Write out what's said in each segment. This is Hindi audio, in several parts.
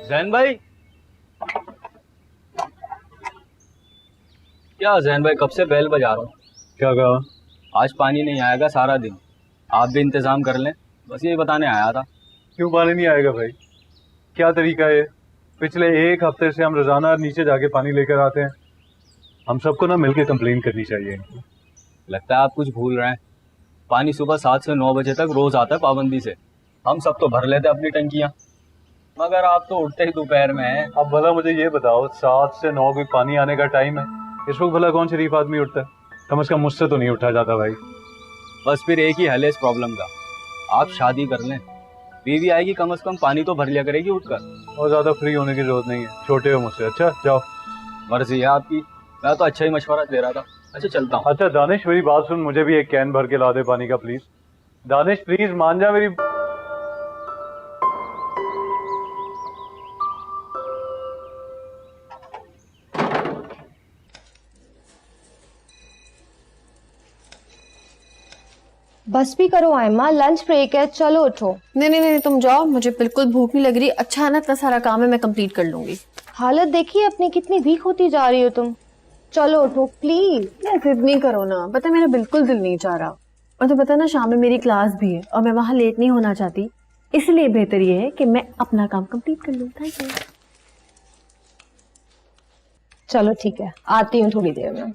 जैन भाई, क्या जैन भाई कब से बेल बजा रहा हूँ। क्या कहा? आज पानी नहीं आएगा सारा दिन, आप भी इंतजाम कर लें, बस यही बताने आया था। क्यों पानी नहीं आएगा भाई? क्या तरीका है? पिछले एक हफ्ते से हम रोजाना नीचे जाके पानी लेकर आते हैं। हम सबको ना मिलके कंप्लेन करनी चाहिए। लगता है आप कुछ भूल रहे हैं। पानी सुबह 7 से 9 बजे तक रोज आता है पाबंदी से। हम सब तो भर लेते अपनी टंकियां, मगर आप तो उठते ही दोपहर में हैं। अब भला मुझे ये बताओ, 7 से 9 कोई पानी आने का टाइम है? इस वक्त भला कौन शरीफ आदमी उठता है? कम से कम मुझसे तो नहीं उठा जाता भाई। बस फिर एक ही हल है इस प्रॉब्लम का, आप शादी कर लें, बीवी आएगी, कम से कम पानी तो भर लिया करेगी उठकर। और ज्यादा फ्री होने की जरूरत नहीं है, छोटे हो मुझसे। अच्छा जाओ। मर्जी है आपकी, मैं तो अच्छा ही मशवरा दे रहा था। अच्छा चलता हूँ। अच्छा दानिश, मेरी बात सुन, मुझे भी एक कैन भर के ला दे पानी का प्लीज। दानिश प्लीज मान जा मेरी। बस भी करो आयमा, लंच ब्रेक है, चलो उठो। नहीं नहीं नहीं, तुम जाओ, मुझे बिल्कुल भूख नहीं लग रही। अच्छा है ना, इतना सारा काम है, मैं कंप्लीट कर लूंगी। हालत देखिए अपनी, कितनी वीक होती जा रही हो तुम। चलो उठो प्लीज। यार जिद नहीं करो ना, पता है मेरा बिल्कुल दिल नहीं चाह रहा। और तो पता है ना, शाम में मेरी क्लास भी है और मैं वहां लेट नहीं होना चाहती, इसलिए बेहतर ये है कि मैं अपना काम कंप्लीट कर लूँ। Thank you. चलो ठीक है, आती हूँ थोड़ी देर में।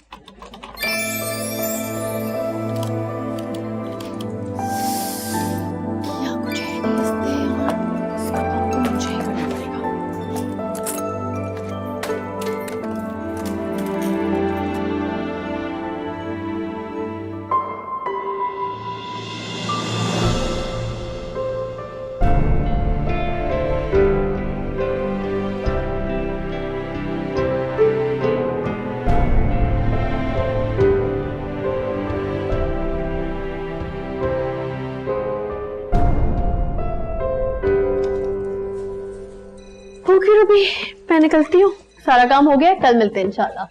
भी मैं निकलती हूँ, सारा काम हो गया, कल मिलते हैं इंशाल्लाह।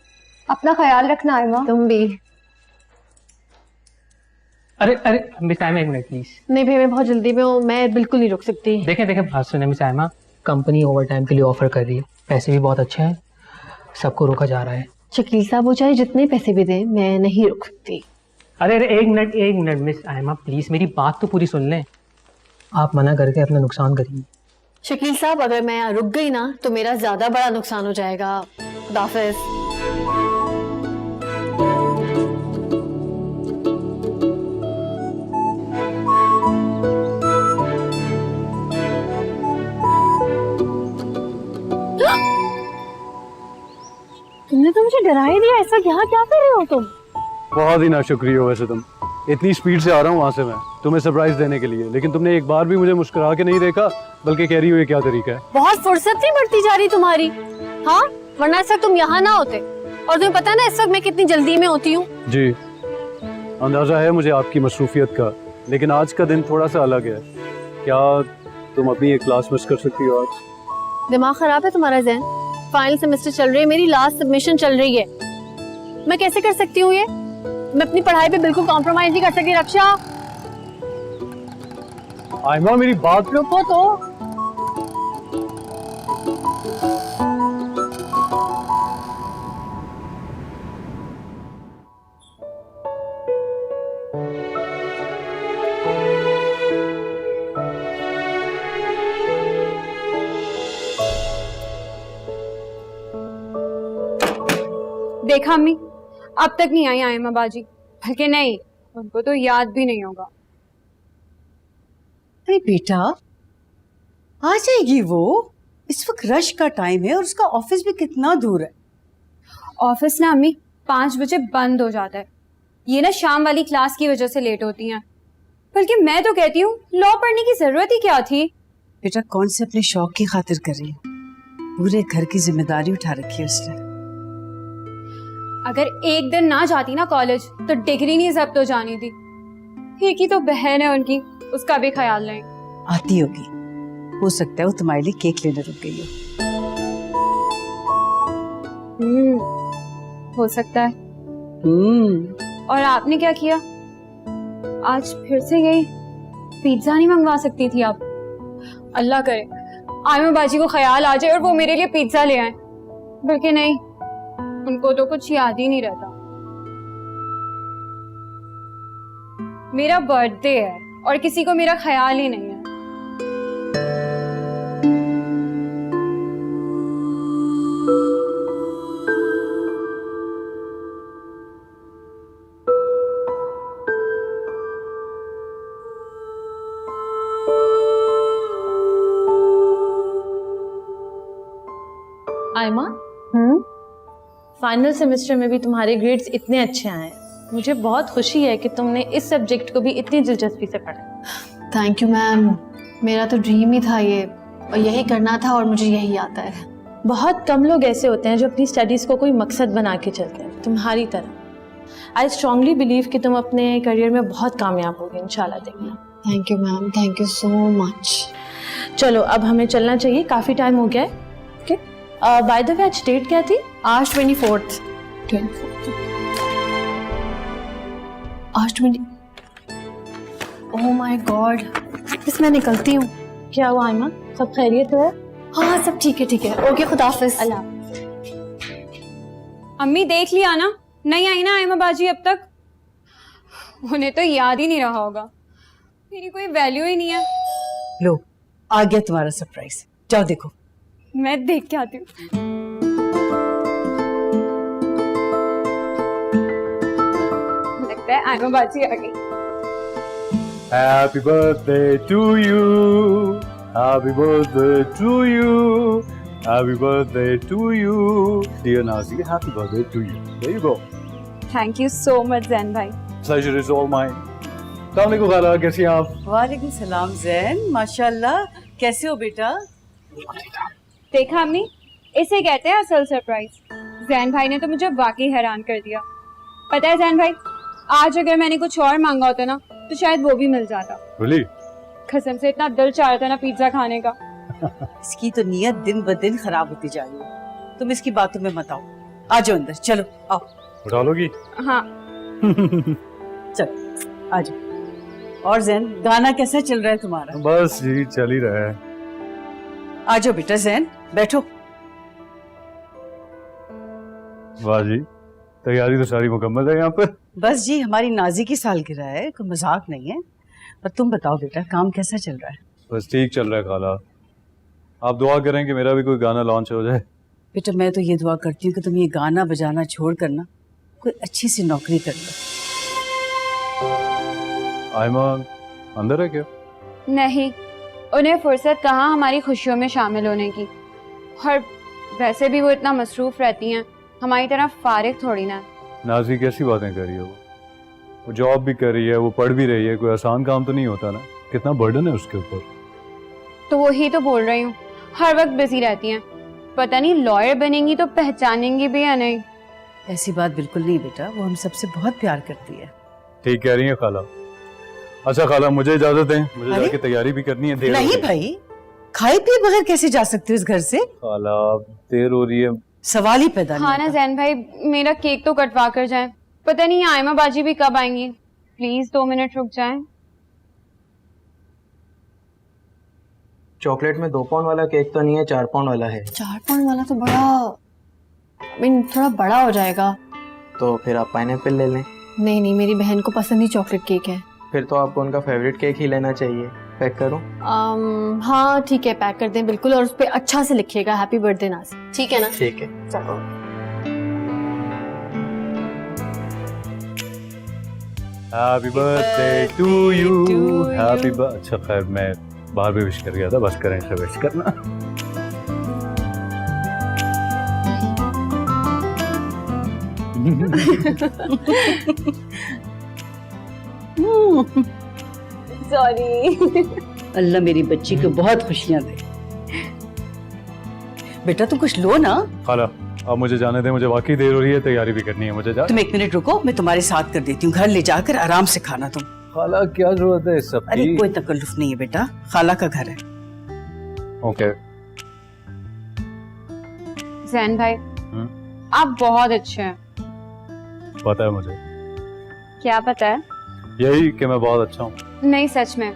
अपना ख्याल रखना आयमा। तुम भी। अरे अरे मिस आयमा, एक मिनट प्लीज। नहीं भाई, मैं बहुत जल्दी में हूँ, मैं बिल्कुल नहीं रुक सकती। देखें देखें, बात सुने miss Aima, company over time के लिए ऑफर कर रही है, पैसे भी बहुत अच्छे हैं, सबको रोका जा रहा है। शकील साहब, वो चाहे जितने पैसे भी दें, मैं नहीं रुक सकती। अरे अरे एक मिनट मिस आयमा प्लीज, मेरी बात तो पूरी सुन लें। आप मना करके अपना नुकसान करेंगी। शकील साहब, अगर मैं यहाँ रुक गई ना तो मेरा ज्यादा बड़ा नुकसान हो जाएगा। खुदाफिज। तुमने तो मुझे डरा ही दिया। ऐसा यहाँ क्या कर रहे हो तुम? बहुत ही नाशुक्रिया हो वैसे तुम। इतनी स्पीड से आ रहा हूँ वहां से मैं तुम्हें सरप्राइज देने के लिए, लेकिन तुमने एक बार भी मुझे मुस्कुरा के नहीं देखा, बल्कि कह रही हो ये क्या तरीका है। बहुत फुर्सत नहीं बढ़ती जा रही तुम्हारी। हाँ, वरना इस वक्त तुम यहाँ ना होते। और तुम्हें पता है ना इस वक्त मैं कितनी जल्दी में होती हूँ। जी अंदाजा है मुझे आपकी मसरूफियत का, लेकिन आज का दिन थोड़ा सा अलग है। क्या तुम अपनी एक क्लास मिस कर सकती हो आज? दिमाग खराब है तुम्हारा ज़हन? फाइनल सेमेस्टर चल रही है, मेरी लास्ट सबमिशन चल रही है, मैं कैसे कर सकती हूँ ये? मैं अपनी पढ़ाई पे बिल्कुल कॉम्प्रोमाइज नहीं कर सकती। रक्षा, आयमा मेरी बात रुको तो। देखा अम्मी, अब तक नहीं आई आयमा बाजी, बल्कि नहीं, उनको तो याद भी नहीं होगा। अरे बेटा आ जाएगी वो, इस वक्त रश का टाइम है और उसका ऑफिस भी कितना दूर है। ऑफिस ना अम्मी 5 बजे बंद हो जाता है। ये ना शाम वाली क्लास की वजह से लेट होती हैं। बल्कि मैं तो कहती हूँ लॉ पढ़ने की जरूरत ही क्या थी। बेटा कौन से अपने शौक की खातिर कर रही है, पूरे घर की जिम्मेदारी उठा रखी है उसने। अगर एक दिन ना जाती ना कॉलेज तो डिग्री नहीं जब्त हो जानी थी। एक ही तो बहन है उनकी, उसका भी ख्याल नहीं। आती होगी, हो सकता है वो तुम्हारे लिए केक लेने रुक गई हो सकता है। और आपने क्या किया? आज फिर से गई, पिज्जा नहीं मंगवा सकती थी आप? अल्लाह करे आयमा बाजी को ख्याल आ जाए और वो मेरे लिए पिज्जा ले आए। बल्कि नहीं, उनको तो कुछ याद ही नहीं रहता। मेरा बर्थडे है और किसी को मेरा ख्याल ही नहीं है। आयमा, फाइनल सेमेस्टर में भी तुम्हारे ग्रेड्स इतने अच्छे आए हैं। मुझे बहुत खुशी है कि तुमने इस सब्जेक्ट को भी इतनी दिलचस्पी से पढ़ा। थैंक यू मैम, मेरा तो ड्रीम ही था ये, और यही करना था और मुझे यही आता है। बहुत कम लोग ऐसे होते हैं जो अपनी स्टडीज़ को कोई मकसद बना के चलते हैं, तुम्हारी तरह। आई स्ट्रांगली बिलीव कि तुम अपने करियर में बहुत कामयाब होगे, इंशाल्लाह। देखना। Thank you ma'am, thank you so much. चलो अब हमें चलना चाहिए, काफ़ी टाइम हो गया है। ओके, बाय द वे आज डेट क्या थी? आज 24th। आज 20। ओह माय गॉड, बस मैं निकलती हूँ। क्या हुआ आयमा, सब खैरियत है? हाँ सब ठीक है ठीक है। ओके, खुदा हाफिज। अल्लाह। अम्मी देख लिया ना, नहीं आई ना आयमा बाजी अब तक। उन्हें तो याद ही नहीं रहा होगा, मेरी कोई वैल्यू ही नहीं है। लो आ गया तुम्हारा सरप्राइज, जाओ देखो। मैं देख के आती हूँ। लगता है आयमा बाजी आ गई। Happy birthday to you. Happy birthday to you. Happy birthday to you. Dear Nazi, happy birthday to you. There you go. Thank you so much Jain भाई। Pleasure is all mine. अस्सलाम वालेकुम खाला, कैसी हैं आप? वालेकुम सलाम जैन, माशाल्लाह। कैसे हो बेटा? देखा अम्मी, इसे कहते हैं असल सरप्राइज। जैन भाई ने तो मुझे वाकई हैरान कर दिया। पता है जैन भाई, आज अगर मैंने कुछ और मांगा होता ना तो शायद वो भी मिल जाता। Really? कसम से इतना दिल चाह रहा था ना पिज्जा खाने का। इसकी तो नीयत दिन ब दिन खराब होती जा रही है। तुम इसकी बातों में मत आओ, आ जाओ अंदर, चलो आओ। उठा लोगी? हाँ चलो आ जाओ। और जैन, गाना कैसा चल रहा है तुम्हारा? बस जी चल ही रहा है। आ जाओ बेटा जैन, बैठो। वाह जी, तैयारी तो सारी मुकम्मल है यहाँ पर। बस जी, हमारी नाजी की सालगिरह है, कोई मजाक नहीं है। पर तुम बताओ बेटा, काम कैसा चल रहा है? बस ठीक चल रहा है खाला, आप दुआ करें कि मेरा भी कोई गाना लॉन्च हो जाए। बेटा मैं तो ये दुआ करती हूँ कि तुम ये गाना बजाना छोड़ कर ना कोई अच्छी सी नौकरी कर लो। आयमा अंदर है क्या? नहीं, उन्हें फुर्सत कहाँ हमारी खुशियों में शामिल होने की। और वैसे भी वो इतना मसरूफ रहती हैं, हमारी तरह फारिग थोड़ी ना। नाजी कैसी बातें कर रही है वो जॉब भी कर रही है, वो पढ़ भी रही है, कोई आसान काम तो नहीं होता ना, कितना बर्डन है उसके ऊपर। तो वही तो बोल रही हूँ, हर वक्त बिजी रहती हैं। पता नहीं लॉयर बनेंगी तो पहचानेंगी भी या नहीं। ऐसी बात बिल्कुल नहीं बेटा, वो हम सबसे बहुत प्यार करती है। ठीक कह रही है खाला। अच्छा खाला, मुझे इजाजत दें, मुझे अरे? जाके तैयारी भी करनी है। देर हो नहीं गई। भाई, खाए पिए बगैर कैसे जा सकते हो इस घर से? खाला देर हो रही है। सवाल ही पैदा नहीं हाँ ना होता। जैन भाई, मेरा केक तो कटवा कर जाए। पता नहीं आयमा बाजी भी कब आएंगी। प्लीज 2 मिनट रुक जाएं। चॉकलेट में 2 पाउंड वाला केक तो नहीं है, 4 पाउंड वाला है। 4 पाउंड वाला तो थोड़ा बड़ा हो जाएगा। तो फिर आप पाइनएप्पल ले लें। नहीं नहीं, मेरी बहन को पसंद ही चॉकलेट केक है। फिर तो आपको उनका फेवरेट केक ही लेना चाहिए। पैक करूं? हाँ ठीक है, पैक कर दें बिल्कुल, और उस पे अच्छा से लिखिएगा हैप्पी बर्थडे नाज़, ठीक है ना? ठीक है। चलो। Happy birthday to you, happy birthday. अच्छा खैर मैं बाहर भी विश कर गया था, बस करें से विश करना। सॉरी। अल्लाह मेरी बच्ची को बहुत खुशियां दे। बेटा तुम कुछ लो ना। खाला अब मुझे जाने दें, मुझे वाकई देर हो रही है, तैयारी भी करनी है मुझे। जा तुम 1 मिनट रुको, मैं तुम्हारे साथ कर देती हूँ। घर ले जाकर आराम से खाना तुम। खाला क्या जरूरत है इस सब अरे की? कोई तकल्लुफ नहीं है बेटा, खाला का घर है। ओके। जैन भाई आप बहुत अच्छे हैं। पता है मुझे, क्या पता है? यही कि मैं बहुत अच्छा हूँ। नहीं सच में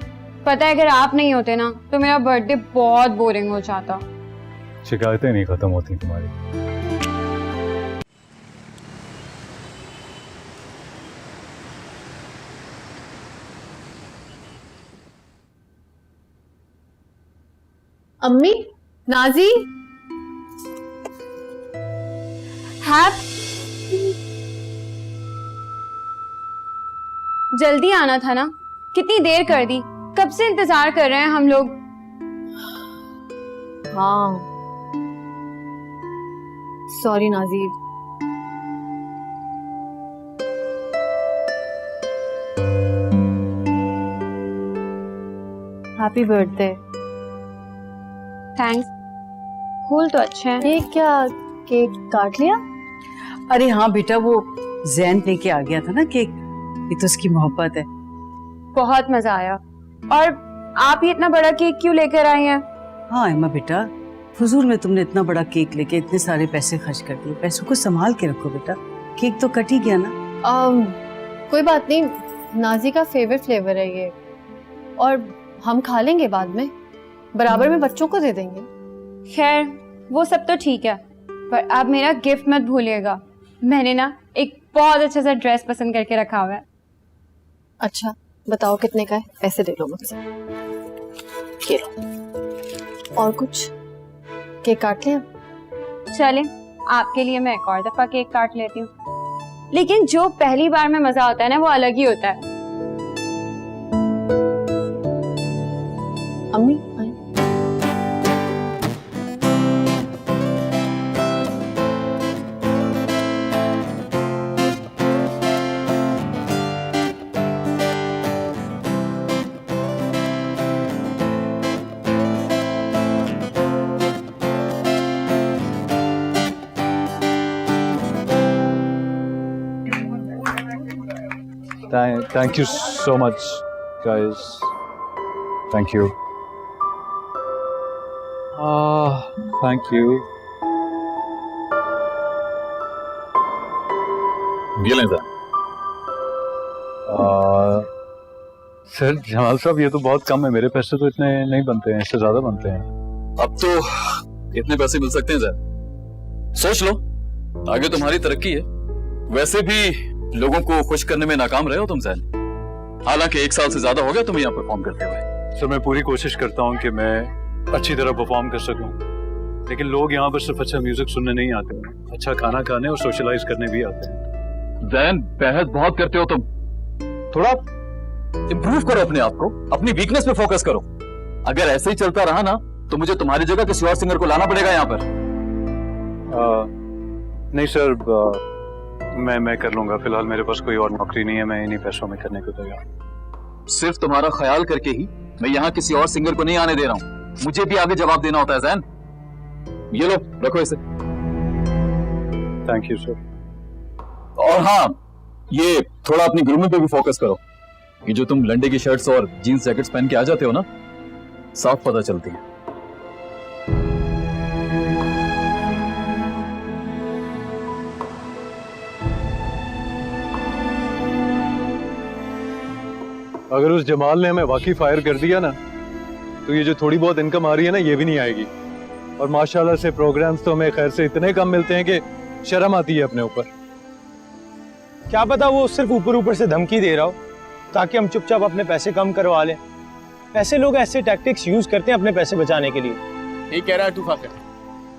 पता है, अगर आप नहीं होते ना तो मेरा बर्थडे बहुत बोरिंग हो जाता। शिकायतें नहीं खत्म होती तुम्हारी। अम्मी, नाजी, जल्दी आना था ना, कितनी देर कर दी, कब से इंतजार कर रहे हैं हम लोग। हाँ sorry Nazir. Happy birthday. Thanks. फूल तो अच्छे हैं। ये क्या केक काट लिया? अरे हाँ बेटा, वो जैन लेके आ गया था ना केक, ये तो उसकी मोहब्बत है। बहुत मजा आया। और आप ही इतना बड़ा केक क्यों लेकर आई हैं? हाँ एम्मा बेटा, फजूल में तुमने इतना बड़ा केक लेके इतने सारे पैसे खर्च कर दिए। पैसों को संभाल के रखो बेटा, केक तो कट ही गया ना। कोई बात नहीं, नाजी का फेवरेट फ्लेवर है ये, और हम खा लेंगे बाद में, बराबर में बच्चों को दे देंगे। खैर वो सब तो ठीक है, पर आप मेरा गिफ्ट मत भूलिएगा। मैंने ना एक बहुत अच्छा सा ड्रेस पसंद करके रखा हुआ है। अच्छा बताओ कितने का है, पैसे ले लो मुझसे। ये लो। और कुछ? केक काट लिया? चलें आपके लिए मैं एक और दफा केक काट लेती हूँ, लेकिन जो पहली बार में मजा होता है ना वो अलग ही होता है। अम्मी आए। Thank you so much, guys. Thank you. Thank you. ये लें सर जमाल साहब, ये तो बहुत कम है, मेरे पैसे तो इतने नहीं बनते हैं, इससे ज्यादा बनते हैं। अब तो इतने पैसे मिल सकते हैं जैन, सोच लो, आगे तुम्हारी तरक्की है। वैसे भी लोगों को खुश करने में नाकाम रहे हो तुम जैन, हालांकि 1 साल से ज्यादा हो गया तुम यहाँ परफॉर्म करते हुए। सर मैं पूरी कोशिश करता हूँ कि मैं अच्छी तरह परफॉर्म कर सकूं, लेकिन लोग यहाँ पर सिर्फ अच्छा म्यूजिक सुनने नहीं आते हैं, अच्छा खाना खाने और सोशलाइज करने भी आते हैं। जैन बहस बहुत करते हो तुम, थोड़ा इम्प्रूव करो अपने आप को, अपनी वीकनेस पे फोकस करो। अगर ऐसे ही चलता रहा ना तो मुझे तुम्हारी जगह किसी और सिंगर को लाना पड़ेगा यहाँ पर। नहीं सर, मैं कर लूंगा, फिलहाल मेरे पास कोई और नौकरी नहीं है, मैं इन्हीं पैसों में करने को तैयार। सिर्फ तुम्हारा ख्याल करके ही मैं यहाँ किसी और सिंगर को नहीं आने दे रहा हूँ, मुझे भी आगे जवाब देना होता है जैन। ये लो रखो इसे। Thank you sir. और हाँ, ये थोड़ा अपनी ग्रूमिंग पे भी फोकस करो। ये जो तुम लंडे की शर्ट्स और जीन्स जैकेट्स पहन के आ जाते हो ना, साफ पता चलती है। अगर उस जमाल ने हमें वाकई फायर कर दिया ना, तो ये जो थोड़ी बहुत इनकम आ रही है ना, ये भी नहीं आएगी। और माशाल्लाह से प्रोग्राम्स तो हमें खैर से इतने कम मिलते हैं कि शर्म आती है अपने ऊपर। क्या पता वो सिर्फ ऊपर ऊपर से धमकी दे रहा हो ताकि हम चुपचाप अपने पैसे कम करवा लें। ऐसे लोग ऐसे टैक्टिक्स यूज करते हैं अपने पैसे बचाने के लिए। ठीक कह रहा है तू फाकर,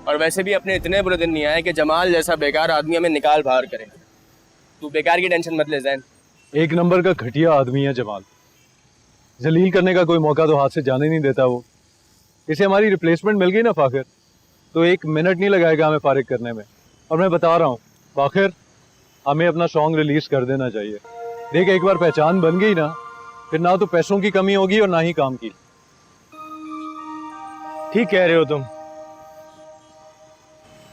और वैसे भी अपने इतने बुरे दिन नहीं आए कि जमाल जैसा बेकार आदमी हमें निकाल बाहर करे। तू बेकार की टेंशन मत ले जैन, एक नंबर का घटिया आदमी है जमाल। जलील करने का कोई मौका तो हाथ से जाने नहीं देता वो। इसे हमारी रिप्लेसमेंट मिल गई ना फाखिर, तो 1 मिनट नहीं लगाएगा हमें फारिग करने में। और मैं बता रहा हूँ फाखिर, हमें अपना सॉन्ग रिलीज कर देना चाहिए। देख, एक बार पहचान बन गई ना, फिर ना तो पैसों की कमी होगी और ना ही काम की। ठीक कह रहे हो तुम।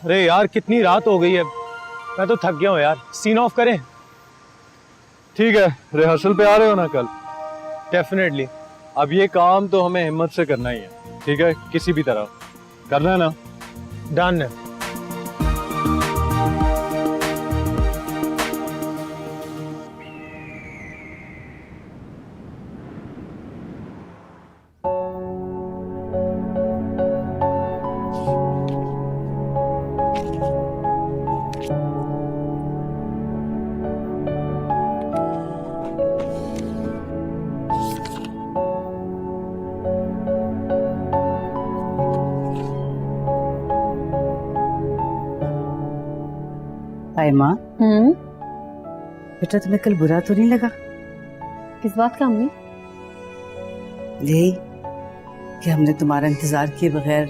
अरे यार कितनी रात हो गई है, मैं तो थक गया हूँ यार। सीन ऑफ करें? ठीक है, रिहर्सल पे आ रहे हो ना कल? डेफिनेटली। अब ये काम तो हमें हिम्मत से करना ही है, ठीक है? किसी भी तरह करना है ना? डन है। आयमा, बेटा तुम्हें कल बुरा तो नहीं लगा? किस बात का अम्मी? यही कि हमने तुम्हारा इंतजार किए बगैर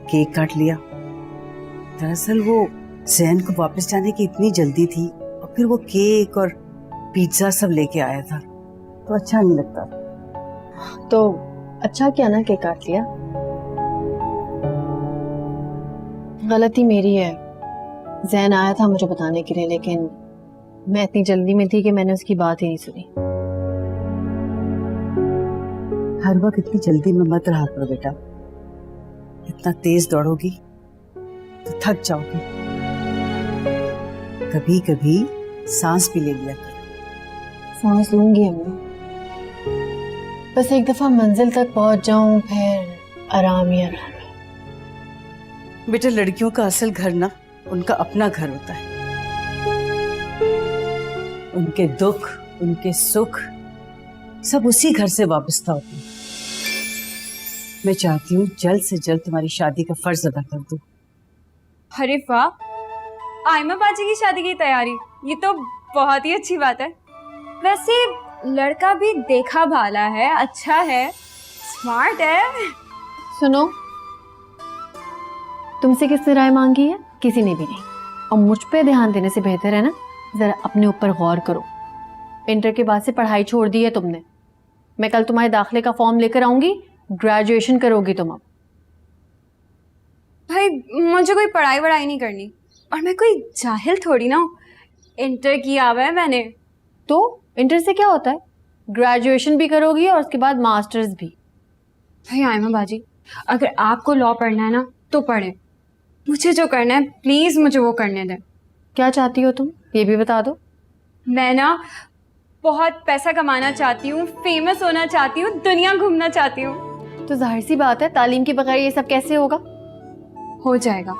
केक काट लिया। दरअसल वो जैन को वापस जाने की इतनी जल्दी थी, और फिर वो केक और पिज्जा सब लेके आया था, तो अच्छा नहीं लगता। तो अच्छा किया ना केक काट लिया। गलती मेरी है। जैन आया था मुझे बताने के लिए, लेकिन मैं इतनी जल्दी में थी कि मैंने उसकी बात ही नहीं सुनी। हर वक्त इतनी जल्दी में मत रहा करो बेटा। इतना तेज दौड़ोगी तो थक जाओगी। कभी कभी सांस भी ले लिया करो। सांस लूंगी अम्मी, बस एक दफा मंजिल तक पहुंच जाऊं, फिर आराम ही आराम है। बेटा, लड़कियों का असल घर ना उनका अपना घर होता है। उनके दुख, उनके सुख सब उसी घर से वाबस्ता होते हैं। मैं चाहती हूँ जल्द से जल्द तुम्हारी शादी का फर्ज अदा कर दूं। अरे वाह, आयमा बाजी की शादी की तैयारी, ये तो बहुत ही अच्छी बात है। वैसे लड़का भी देखा भाला है, अच्छा है, स्मार्ट है। सुनो, तुमसे किसने राय मांगी है? किसी ने भी नहीं। और मुझ पे ध्यान देने से बेहतर है ना जरा अपने ऊपर गौर करो। इंटर के बाद से पढ़ाई छोड़ दी है तुमने। मैं कल तुम्हारे दाखिले का फॉर्म लेकर आऊंगी, ग्रेजुएशन करोगी तुम अब। भाई मुझे कोई पढ़ाई वढ़ाई नहीं करनी, और मैं कोई जाहिल थोड़ी ना हूँ। इंटर किया हुआ है मैंने। तो इंटर से क्या होता है? ग्रेजुएशन भी करोगी और उसके बाद मास्टर्स भी। भाई आयमा बाजी, अगर आपको लॉ पढ़ना है ना तो पढ़े, मुझे जो करना है प्लीज मुझे वो करने दें। क्या चाहती हो तुम, ये भी बता दो। मैं ना बहुत पैसा कमाना चाहती हूँ, फेमस होना चाहती हूँ, दुनिया घूमना चाहती हूँ। तो जाहिर सी बात है, तालीम के बगैर ये सब कैसे होगा? हो जाएगा,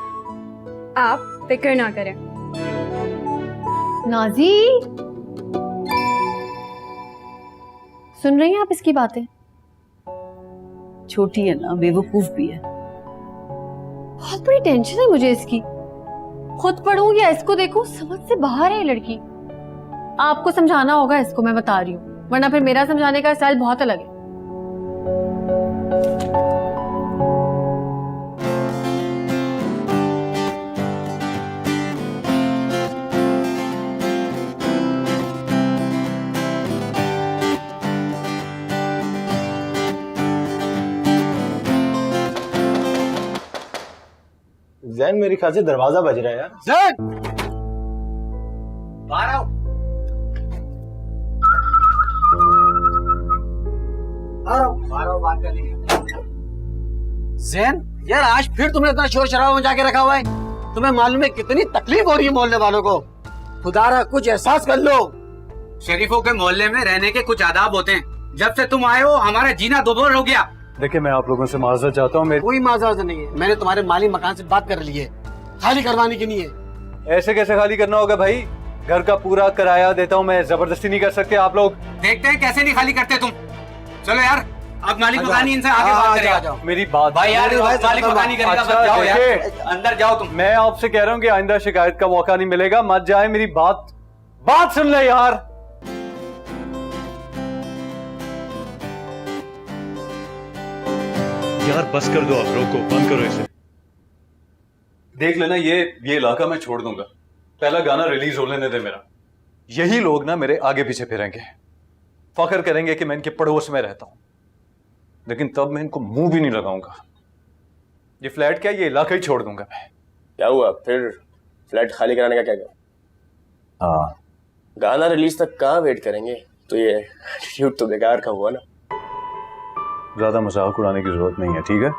आप फिक्र ना करें। नाजी, सुन रही हैं आप इसकी बातें? छोटी है ना, बेवकूफ भी है। बहुत बड़ी टेंशन है मुझे इसकी। खुद पढ़ूं या इसको देखूं, समझ से बाहर है ये लड़की। आपको समझाना होगा इसको, मैं बता रही हूँ, वरना फिर मेरा समझाने का स्टाइल बहुत अलग है। जैन मेरे ख्याल से दरवाजा बज रहा है यार। जैन, बाहर आओ। बात कर लीजिए। जैन, यार आज फिर तुमने इतना शोर शराबा मचा के रखा हुआ है। तुम्हें मालूम है कितनी तकलीफ हो रही है मोहल्ले वालों को? खुदारा कुछ एहसास कर लो। शरीफों के मोहल्ले में रहने के कुछ आदाब होते हैं। जब से तुम आए हो हमारा जीना दोबारा हो गया। देखिए, मैं आप लोगों से माजरत चाहता हूँ। कोई माजरत नहीं है, मैंने तुम्हारे माली मकान से बात कर ली है, खाली करवाने की नहीं है। ऐसे कैसे खाली करना होगा भाई? घर का पूरा किराया देता हूँ मैं, जबरदस्ती नहीं कर सकते आप लोग। देखते हैं कैसे नहीं खाली करते तुम। चलो यार, अब मालिक मकानी इनसे आगे बात करेगा। मेरी बात भाई यार, मालिक मकानी करेगा। अच्छा, जाओ यार, देखिए, अंदर जाओ तुम। मैं आपसे कह रहा हूँ कि आइंदा शिकायत का मौका नहीं मिलेगा। मत जाए, मेरी बात सुन ले यार। यार बस कर दो, आप रोको, बंद करो इसे। देख लेना, ये इलाका मैं छोड़ दूंगा। पहला गाना रिलीज हो लेने दे मेरा। यही लोग ना मेरे आगे पीछे फिरेंगे, फख्र करेंगे कि मैं इनके पड़ोस में रहता हूं, लेकिन तब मैं इनको मुंह भी नहीं लगाऊंगा। ये फ्लैट क्या, ये इलाका ही छोड़ दूंगा मैं। क्या हुआ फिर, फ्लैट खाली कराने का क्या कहा? हाँ, गाना रिलीज तक कहाँ वेट करेंगे, तो ये एटीट्यूड तो बेकार का हुआ ना। ज्यादा मजाक उड़ाने की जरूरत नहीं है, ठीक है?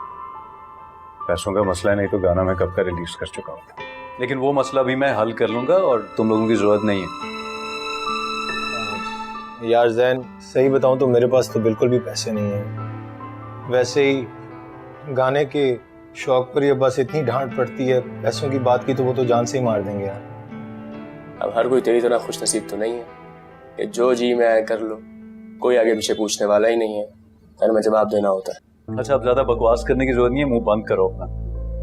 पैसों का मसला है, नहीं तो गाना मैं कब का रिलीज कर चुका हूँ। लेकिन वो मसला भी मैं हल कर लूंगा और तुम लोगों की जरूरत नहीं है। यार जैन, सही बताऊं तो मेरे पास तो बिल्कुल भी पैसे नहीं है। वैसे ही गाने के शौक पर ये बस इतनी डांट पड़ती है, पैसों की बात की तो वो तो जान से ही मार देंगे यार। अब हर कोई तेरी तरह खुश नसीब तो नहीं है कि जो जी में आए कर लो, कोई आगे पीछे पूछने वाला ही नहीं है, घर में जवाब देना होता है। अच्छा, अब ज्यादा बकवास करने की जरूरत नहीं है, मुंह बंद करो अपना।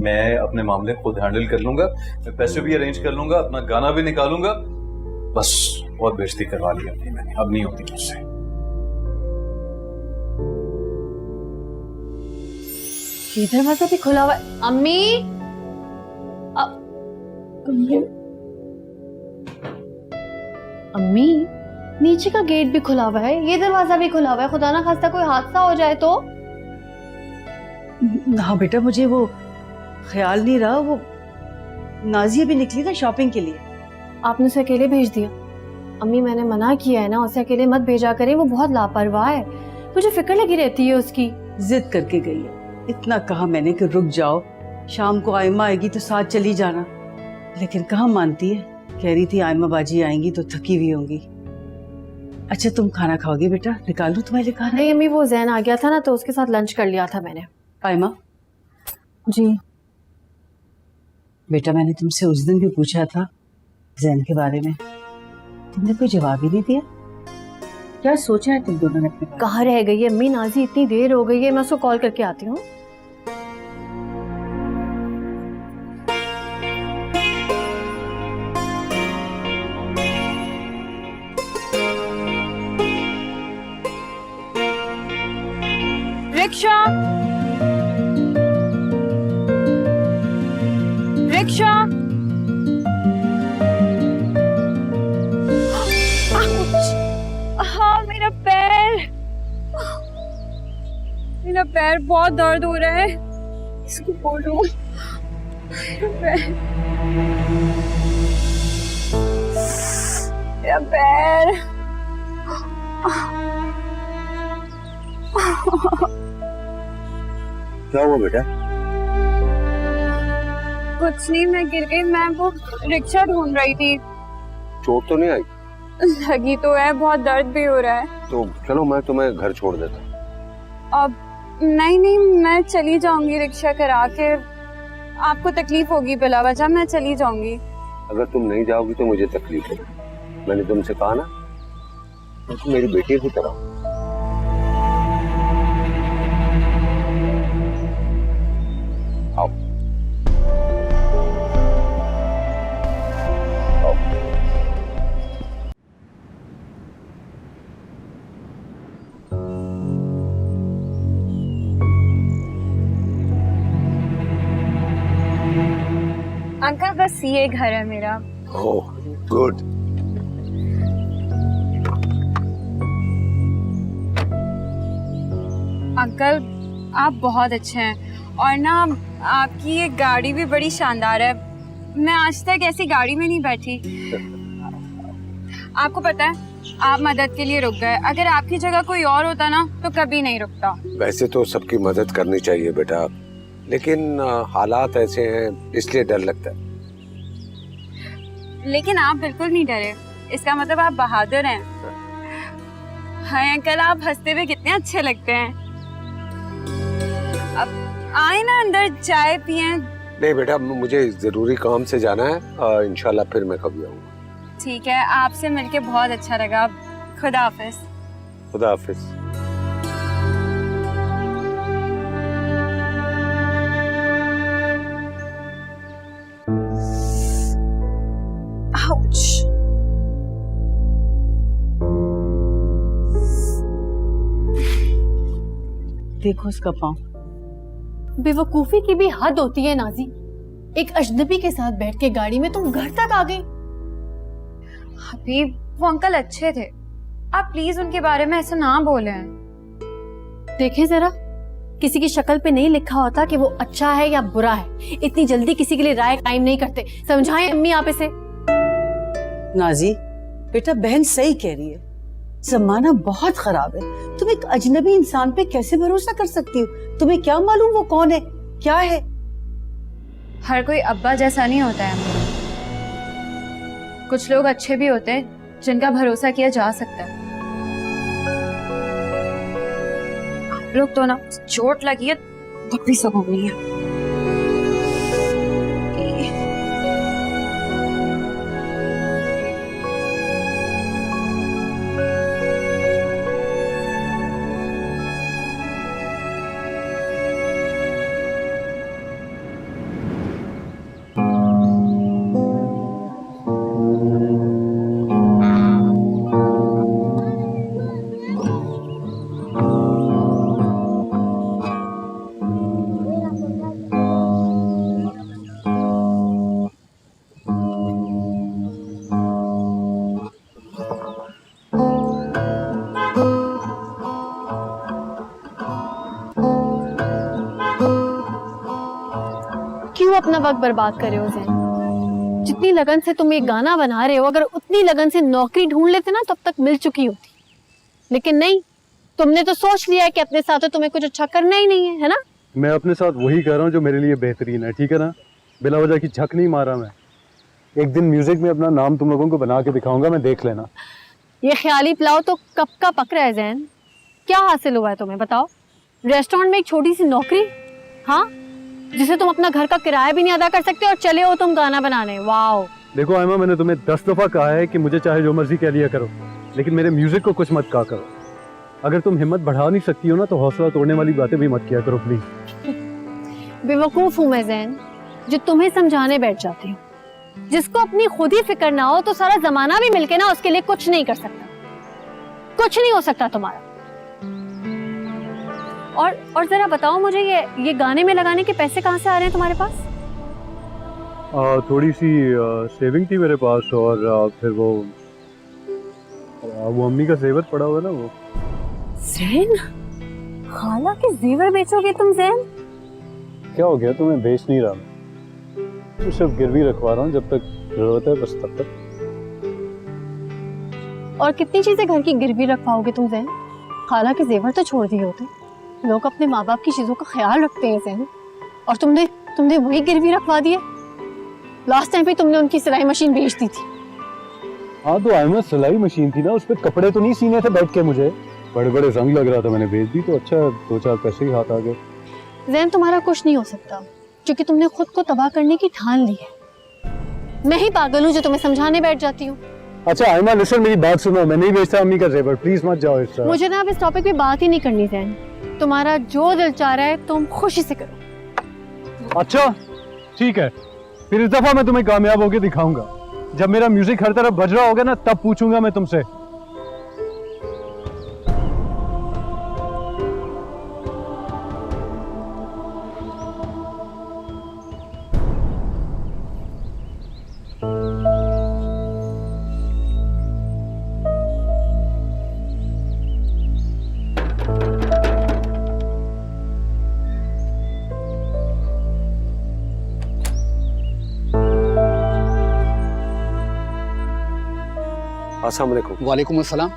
मैं अपने मामले खुद हैंडल कर लूंगा, मैं पैसे भी अरेंज कर लूंगा, अपना गाना भी निकालूंगा। बस बहुत बेइज्जती करवा ली अपनी मैंने, अब नहीं होती मुझसे। ये दरवाजा भी खुला हुआ है। अम्मी, अम्मी, नीचे का गेट भी खुला हुआ है, ये दरवाजा भी खुला हुआ है। खुदा ना खास्ता कोई हादसा हो जाए तो। हाँ बेटा, मुझे वो ख्याल नहीं रहा। वो नाजिया भी निकली ना शॉपिंग के लिए। आपने उसे अकेले भेज दिया? अम्मी, मैंने मना किया है ना, उसे अकेले मत भेजा करें, वो बहुत लापरवाह है, मुझे फिक्र लगी रहती है उसकी। जिद करके गई है, इतना कहा मैंने कि रुक जाओ, शाम को आयमा आएगी तो साथ चली जाना, लेकिन कहाँ मानती है। कह रही थी आयमा बाजी आएंगी तो थकी हुई होंगी। अच्छा तुम खाना खाओगे बेटा? निकाल लूं तुम्हारे लिए खाना? नहीं अम्मी, वो जैन आ गया था ना तो उसके साथ लंच कर लिया था मैंने। आयमा जी बेटा, मैंने तुमसे उस दिन भी पूछा था जैन के बारे में, तुमने कोई जवाब ही नहीं दिया। क्या सोचा है तुम दोनों ने अपने? कहाँ रह गई है अम्मी? नाजी इतनी देर हो गई है, मैं उसको कॉल करके आती हूँ। Rickshaw, rickshaw. हाँ, मेरा पैर बहुत दर्द हो रहा है, इसको बोलो। मेरा पैर। क्या हुआ बेटा? कुछ नहीं, मैं गिर गई। मैं वो रिक्शा ढूंढ रही थी। चोट तो नहीं आई? लगी तो है, बहुत दर्द भी हो रहा है। तो चलो मैं तुम्हें घर छोड़ देता हूँ। अब नहीं, मैं चली जाऊंगी रिक्शा करा के। आपको तकलीफ होगी बिला वजह, मैं चली जाऊंगी। अगर तुम नहीं जाओगी तो मुझे तकलीफ होगी। मैंने तुमसे कहा ना, तुम मेरी बेटी की तरह हो। आओ। अंकल बस ये घर है मेरा। Oh good. अंकल आप बहुत अच्छे हैं, और ना आपकी ये गाड़ी भी बड़ी शानदार है। मैं आज तक ऐसी गाड़ी में नहीं बैठी। आपको पता है, आप मदद के लिए रुक गए, अगर आपकी जगह कोई और होता ना तो कभी नहीं रुकता। वैसे तो सबकी मदद करनी चाहिए बेटा, लेकिन हालात ऐसे हैं इसलिए डर लगता है। लेकिन आप बिल्कुल नहीं डरे, इसका मतलब आप बहादुर हैं। हाय अंकल, आप हंसते हुए कितने अच्छे लगते हैं। अब आए ना अंदर, चाय पिए। नहीं बेटा, मुझे जरूरी काम से जाना है, इंशाल्लाह फिर मैं कभी आऊंगा। ठीक है, आपसे मिलके बहुत अच्छा लगा। खुदा हाफिज। खुदा हाफिज। देखो उसका पाँव, बेवकूफी की भी हद होती है नाजी। एक अजनबी के साथ बैठ के गाड़ी में तुम घर तक आ गई। हबीब, वो अंकल अच्छे थे, आप प्लीज उनके बारे में ऐसा ना बोलें। देखें जरा, किसी की शक्ल पे नहीं लिखा होता कि वो अच्छा है या बुरा है। इतनी जल्दी किसी के लिए राय कायम नहीं करते। समझाएं अम्मी आप इसे। नाजी, बेटा बहन सही कह रही है, जमाना बहुत खराब है। तुम एक अजनबी इंसान पे कैसे भरोसा कर सकती हो? तुम्हें क्या मालूम वो कौन है, क्या है? हर कोई अब्बा जैसा नहीं होता है अम्मी। कुछ लोग अच्छे भी होते हैं जिनका भरोसा किया जा सकता है। आप लोग तो ना, चोट लगी है तब भी सब हो गई है। क्यों अपना वक्त बर्बाद कर रहे हो ज़ैन? जितनी लगन से तुम ये गाना बना रहे हो, अगर उतनी लगन से नौकरी ढूंढ लेते ना तब तक मिल चुकी होती। लेकिन नहीं, तुमने तो सोच लिया है कि अपने साथ तो तुम्हें कुछ अच्छा करना ही नहीं है ना? मैं अपने साथ वही कर रहा हूँ जो मेरे लिए बेहतरीन है, ठीक है ना? बिला वजह की झक नहीं मारा मैं। एक दिन म्यूजिक में अपना नाम तुम लोगों को बना के दिखाऊंगा, मैं देख लेना। ये ख्याली पुलाव तो कब का पक रहा है ज़ैन। क्या हासिल हुआ है तुम्हें, बताओ? रेस्टोरेंट में एक छोटी सी नौकरी, हाँ, जिसे तुम अपना घर का किराया भी नहीं अदा कर सकते और चले हो तुम गाना बनाने। वाओ। देखो आयमा, मैंने तुम्हें 10 दफा कहा है कि मुझे चाहे जो मर्जी कह लिया करो, लेकिन मेरे म्यूजिक को कुछ मत कहा करो। अगर तुम हिम्मत बढ़ा नहीं सकती हो ना तो हौसला तोड़ने वाली बातें भी मत किया करो प्लीज। बेवकूफ हूँ मैं ज़ैन, जो तुम्हें समझाने बैठ जाती हूँ। जिसको अपनी खुद ही फिक्र ना हो तो सारा जमाना भी मिलके ना उसके लिए कुछ नहीं कर सकता। कुछ नहीं हो सकता तुम्हारा। और जरा बताओ मुझे, ये गाने में लगाने के पैसे कहाँ से आ रहे हैं तुम्हारे पास? थोड़ी सी सेविंग थी मेरे पास, और फिर वो अम्मी का जेवर पड़ा हुआ है ना वो। ज़ैन, खाला के जेवर बेचोगे तुम ज़ैन? क्या हो गया, तुम्हें बेच नहीं रहा मैं, तो सिर्फ गिरवी रखवा रहा हूँ जब तक जरूरत है, बस तब तक। और कितनी चीजें घर की गिरवी रखवाओगे तुम ज़ैन? खाला के जेवर तो छोड़ दिए होते। लोग अपने माँ बाप की चीजों का ख्याल रखते हैं ज़ैन, और तुमने वही गिरवी रखवा दिए। लास्ट टाइम पे तुमने उनकी सिलाई मशीन बेच दी थी। हाँ तो आयमा, सिलाई मशीन थी ना, उस पर कपड़े तो नहीं सीने थे बैठ के, मुझे बड़े बड़े रंग लग रहा था, मैंने बेच दी तो अच्छा 2-4 पैसे ही हाथ आ गए। ज़ैन, तुम्हारा कुछ नहीं हो सकता क्योंकि तुमने खुद को तबाह करने की ठान ली है। मैं ही पागल हूँ जो तुम्हें समझाने बैठ जाती हूँ। अच्छा आयमा लिसन, मेरी बात सुनो, मैं नहीं बेचता अम्मी का जेवर, प्लीज मत जाओ इस तरह। मुझे ना अब इस टॉपिक पे बात ही नहीं करनी ज़ैन। तुम्हारा जो दिल चाह रहा है तुम खुशी से करो। अच्छा ठीक है, फिर इस दफा मैं तुम्हें कामयाब होके दिखाऊंगा। जब मेरा म्यूजिक हर तरफ बज रहा होगा ना, तब पूछूंगा मैं तुमसे। अस्सलाम वालेकुम। वालेकुम अस्सलाम।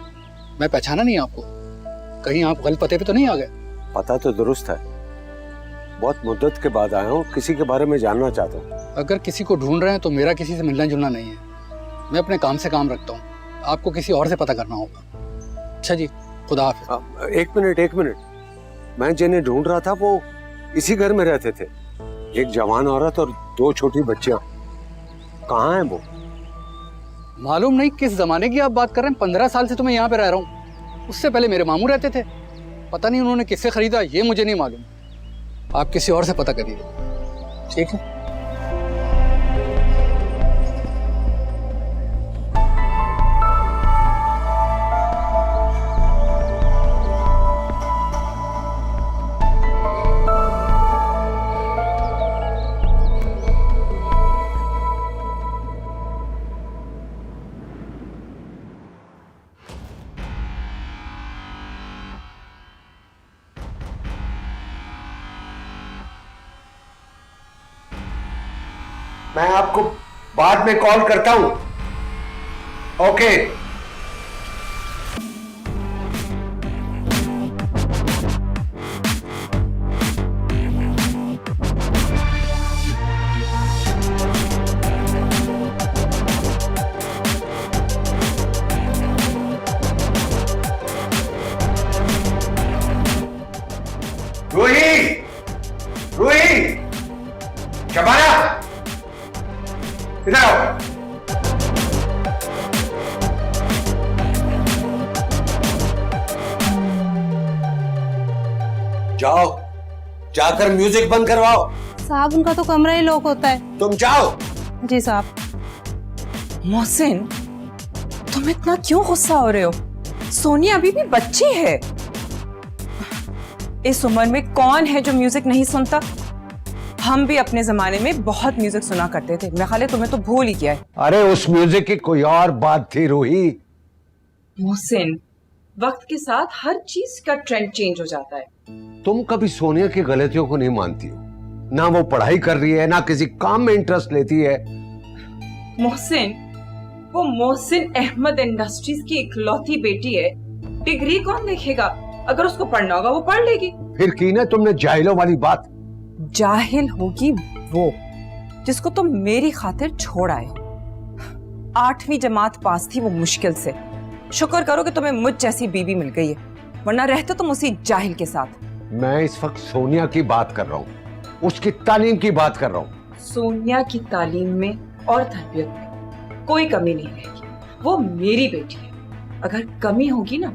मैं पहचाना नहीं आपको, कहीं आप गलत पते पे तो नहीं आ गए? पता तो दुरुस्त है, बहुत मुद्दत के बाद आया हूँ, किसी के बारे में जानना चाहता हूँ। अगर किसी को ढूंढ रहे हैं तो मेरा किसी से मिलना जुलना नहीं है। मैं अपने काम से काम रखता हूँ, आपको किसी और से पता करना होगा। अच्छा जी, खुदा हाफिज़। एक मिनट, मैं जिन्हें ढूंढ रहा था वो इसी घर में रहते थे, एक जवान औरत और 2 छोटी बच्चियां। कहाँ हैं वो? मालूम नहीं किस जमाने की आप बात कर रहे हैं। 15 साल से तो मैं यहाँ पे रह रहा हूँ, उससे पहले मेरे मामू रहते थे। पता नहीं उन्होंने किससे खरीदा, ये मुझे नहीं मालूम। आप किसी और से पता करिए, ठीक है? मैं आपको बाद में कॉल करता हूं। ओके। रूही, रूही, शबाना, इधर आओ। जाओ, जाकर म्यूजिक बंद करवाओ। साहब उनका तो कमरा ही लॉक होता है। तुम जाओ। जी साहब। मोहसिन, तुम इतना क्यों गुस्सा हो रहे हो? सोनिया अभी भी बच्ची है। इस उम्र में कौन है जो म्यूजिक नहीं सुनता? हम भी अपने जमाने में बहुत म्यूजिक सुना करते थे। मेरा ख्याल है तुम्हें तो भूल ही गया है। अरे उस म्यूजिक की कोई और बात थी रूही। मोहसिन, वक्त के साथ हर चीज का ट्रेंड चेंज हो जाता है। तुम कभी सोनिया की गलतियों को नहीं मानती हो। ना वो पढ़ाई कर रही है, ना किसी काम में इंटरेस्ट लेती है। मोहसिन, वो मोहसिन अहमद इंडस्ट्रीज की इकलौती बेटी है। डिग्री कौन देखेगा? अगर उसको पढ़ना होगा वो पढ़ लेगी। फिर की ना तुमने जाहिलों वाली बात। जाहिल होगी वो जिसको तुम मेरी खातिर छोड़ आए। 8वीं जमात पास थी वो मुश्किल से। शुक्र करो कि तुम्हें मुझ जैसी बीवी मिल गई है, वरना रहते तुम उसी जाहिल के साथ। मैं इस वक्त सोनिया की बात कर रहा हूँ, उसकी तालीम की बात कर रहा हूँ। सोनिया की तालीम में और तरबियत में कोई कमी नहीं रहेगी। वो मेरी बेटी है। अगर कमी होगी ना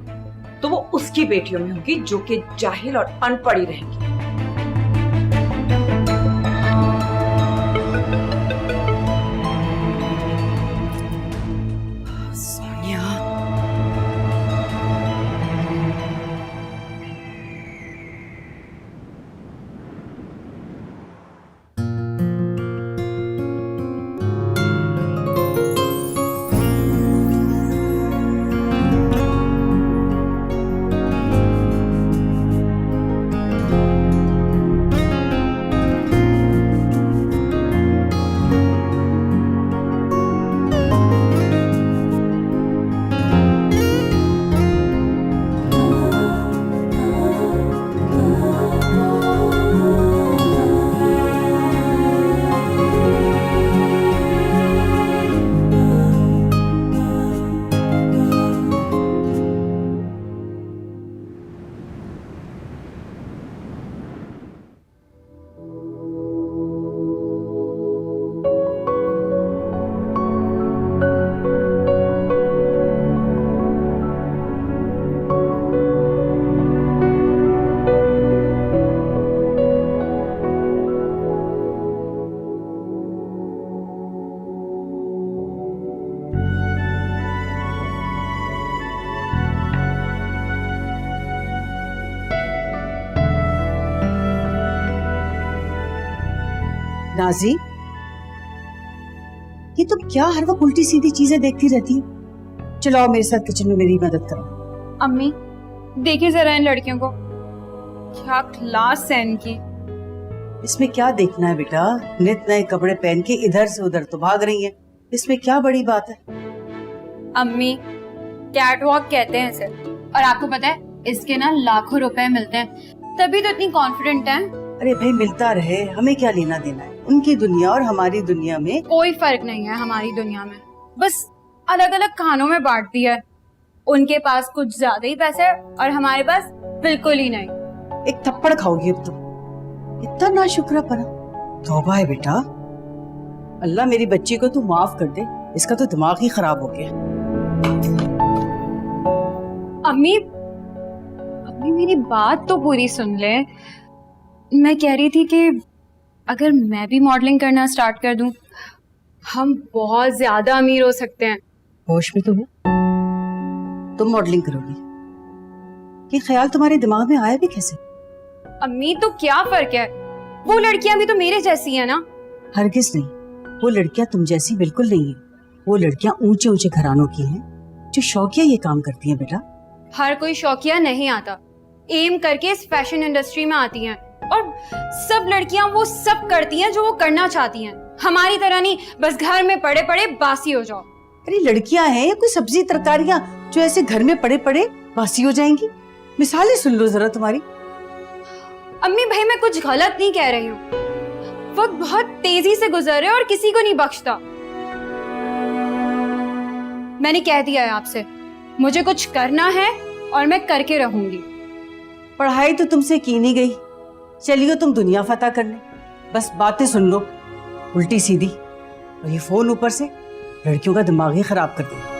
तो वो उसकी बेटियों में होगी जो कि जाहिल और अनपढ़ी रहेंगी। सोनिया, नाजी, ये तुम क्या हर वक्त उल्टी सीधी चीजें देखती रहती हो? चलो आओ मेरे साथ किचन में मेरी मदद करो। अम्मी देखिए जरा इन लड़कियों को, क्या क्लास है इनकी। इसमें क्या देखना है बेटा? नित नए कपड़े पहन के इधर से उधर तो भाग रही हैं। इसमें क्या बड़ी बात है? अम्मी कैट वॉक कहते हैं इसे, और आपको पता है इसके ना लाखों रुपए मिलते हैं, तभी तो इतनी कॉन्फिडेंट है। अरे भाई मिलता रहे, हमें क्या लेना देना है? उनकी दुनिया और हमारी दुनिया में कोई फर्क नहीं है। हमारी दुनिया में बस अलग अलग खानों में बांट दिया है। उनके पास कुछ ज्यादा ही पैसे है और हमारे पास बिल्कुल ही नहीं। एक थप्पड़ खाओगी अब तुम। इतना नाशुक्रापना, तौबा है बेटा। अल्लाह मेरी बच्ची को तू माफ कर दे, इसका तो दिमाग ही खराब हो गया। अम्मी अम्मी मेरी बात तो पूरी सुन ले। मैं कह रही थी कि अगर मैं भी मॉडलिंग करना स्टार्ट कर दूं, हम बहुत ज्यादा अमीर हो सकते हैं। होश में तो हो? तुम मॉडलिंग करोगी? ये ख्याल तुम्हारे दिमाग में आया भी कैसे? अम्मी तो क्या फर्क है, वो लड़कियां भी तो मेरे जैसी है ना। हरगिज नहीं, वो लड़कियां तुम जैसी बिल्कुल नहीं है। वो लड़कियां ऊंचे ऊंचे घरानों की हैं जो शौकिया ये काम करती हैं बेटा। हर कोई शौकिया नहीं आता, एम करके इस फैशन इंडस्ट्री में आती हैं। और सब लड़कियां वो सब करती हैं जो वो करना चाहती हैं। हमारी तरह नहीं, बस घर में पड़े पड़े बासी हो जाओ। अरे लड़कियां हैं या कोई सब्जी तरकारियां जो ऐसे घर में पड़े पड़े बासी हो जाएंगी? मिसालें सुन लो जरा तुम्हारी। अम्मी भाई मैं कुछ गलत नहीं कह रही हूँ, वक्त बहुत तेजी से गुजर रहे और किसी को नहीं बख्शता। मैंने कह दिया है आपसे, मुझे कुछ करना है और मैं करके रहूंगी। पढ़ाई तो तुमसे की नहीं गई, चलियो तुम दुनिया फतह करने, बस बातें सुन लो उल्टी सीधी, और ये फोन ऊपर से लड़कियों का दिमाग ही खराब कर दिया।